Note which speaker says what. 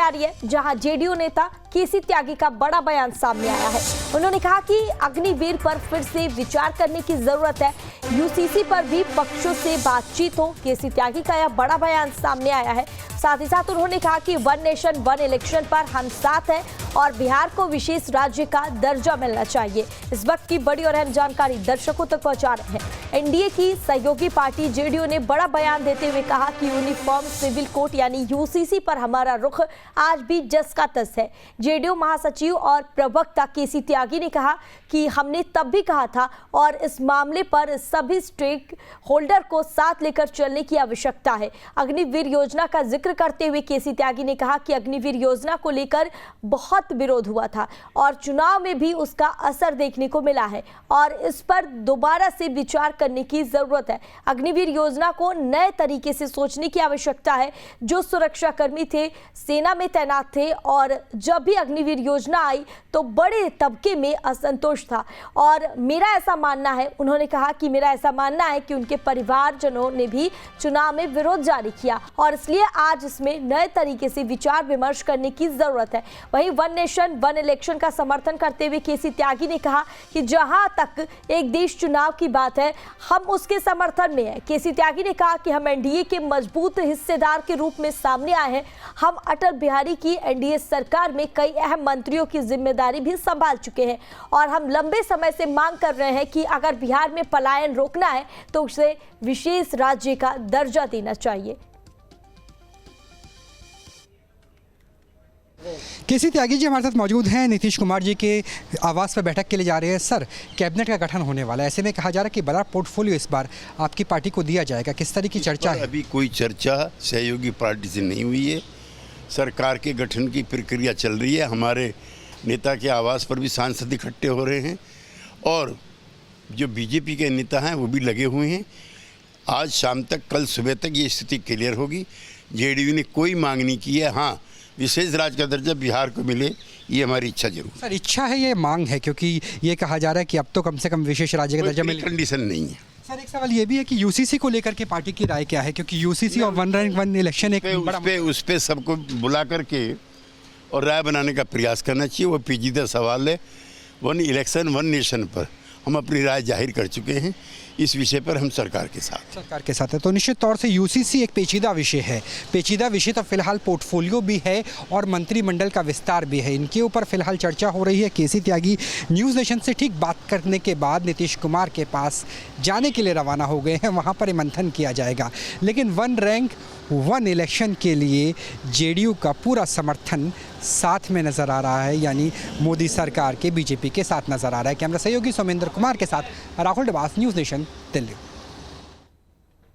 Speaker 1: आ रही है, जहां जेडीयू नेता केसी त्यागी का बड़ा बयान सामने आया है। उन्होंने कहा कि अग्निवीर पर फिर से विचार करने की जरूरत है, यूसीसी पर भी पक्षों से बातचीत हो। केसी त्यागी का यह बड़ा बयान सामने आया है। साथ ही साथ उन्होंने कहा कि वन नेशन वन इलेक्शन पर हम साथ हैं और बिहार को विशेष राज्य का दर्जा मिलना चाहिए। इस वक्त की बड़ी और अहम जानकारी दर्शकों तक पहुंचा रहे हैं। एनडीए की सहयोगी पार्टी जेडीयू ने बड़ा बयान देते हुए कहा कि यूनिफॉर्म सिविल कोड यानी यूसीसी पर हमारा रुख आज भी जस का तस है। जेडीयू महासचिव और प्रवक्ता केसी त्यागी ने कहा कि हमने तब भी कहा था और इस मामले पर सभी स्टेक होल्डर को साथ लेकर चलने की आवश्यकता है। अग्निवीर योजना का जिक्र करते हुए केसी त्यागी ने कहा कि अग्निवीर योजना को लेकर बहुत विरोध हुआ था और चुनाव में भी उसका असर देखने को मिला है और इस पर दोबारा से विचार करने की जरूरत है। अग्निवीर योजना को नए तरीके से सोचने की आवश्यकता है। जो सुरक्षाकर्मी थे, सेना में तैनात थे और जब भी अग्निवीर योजना आई तो बड़े तबके में असंतोष था और मेरा ऐसा मानना है, उन्होंने कहा कि मेरा ऐसा मानना है कि उनके परिवारजनों ने भी चुनाव में विरोध जारी किया और इसलिए आज इसमें नए तरीके से विचार विमर्श करने की जरूरत है। वहीं वन नेशन वन इलेक्शन का समर्थन करते हुए केसी त्यागी ने कहा कि जहां तक एक देश चुनाव की बात है, हम उसके समर्थन में हैं। केसी त्यागी ने कहा कि हम एनडीए के मजबूत हिस्सेदार के रूप में सामने आए हैं। हम अटल बिहारी की एनडीए सरकार में कई अहम मंत्रियों की जिम्मेदारी भी संभाल चुके हैं और हम लंबे समय से मांग कर रहे हैं कि अगर बिहार में पलायन रोकना है तो उसे विशेष राज्य का दर्जा देना चाहिए।
Speaker 2: केसी त्यागी जी हमारे साथ मौजूद हैं। नीतीश कुमार जी के आवास पर बैठक के लिए जा रहे हैं। सर, कैबिनेट का गठन होने वाला है, ऐसे में कहा जा रहा है कि बड़ा पोर्टफोलियो इस बार आपकी पार्टी को दिया जाएगा। किस तरह की चर्चा है?
Speaker 3: अभी कोई चर्चा सहयोगी पार्टी से नहीं हुई है। सरकार के गठन की प्रक्रिया चल रही है। हमारे नेता के आवास पर भी सांसद इकट्ठे हो रहे हैं और जो बीजेपी के नेता हैं वो भी लगे हुए हैं। आज शाम तक, कल सुबह तक ये स्थिति क्लियर होगी। जेडीयू ने कोई मांग नहीं की है। हाँ, विशेष राज्य का दर्जा बिहार को मिले, ये हमारी इच्छा जरूर।
Speaker 2: सर, इच्छा है, ये मांग है, क्योंकि ये कहा जा रहा है कि अब तो कम से कम विशेष राज्य का दर्जा मिले।
Speaker 3: कंडीशन नहीं है।
Speaker 2: सर, एक सवाल ये भी है कि यूसीसी को लेकर के पार्टी की राय क्या है, क्योंकि यूसीसी और वन रैंक वन इलेक्शन एक
Speaker 3: उस पे सबको बुला करके और राय बनाने का प्रयास करना चाहिए। वो पेचीदा सवाल है। वन इलेक्शन वन नेशन पर हम अपनी राय जाहिर कर चुके हैं। इस विषय पर हम सरकार के साथ है। तो निश्चित तौर से यूसीसी एक पेचीदा विषय है। पेचीदा विषय तो फिलहाल पोर्टफोलियो भी है और मंत्रिमंडल का विस्तार भी है। इनके ऊपर फिलहाल चर्चा हो रही है। केसी त्यागी न्यूज़ नेशन से ठीक बात करने के बाद नीतीश कुमार के पास जाने के लिए रवाना हो गए हैं। वहाँ पर मंथन किया जाएगा। लेकिन वन रैंक वन इलेक्शन के लिए जेडीयू का पूरा समर्थन साथ में नज़र आ रहा है, यानी मोदी सरकार के बीजेपी के साथ नज़र आ रहा है। कैमरा सहयोगी सोमेंद्र कुमार के साथ राहुल डबास, न्यूज़ नेशन, दिल्ली।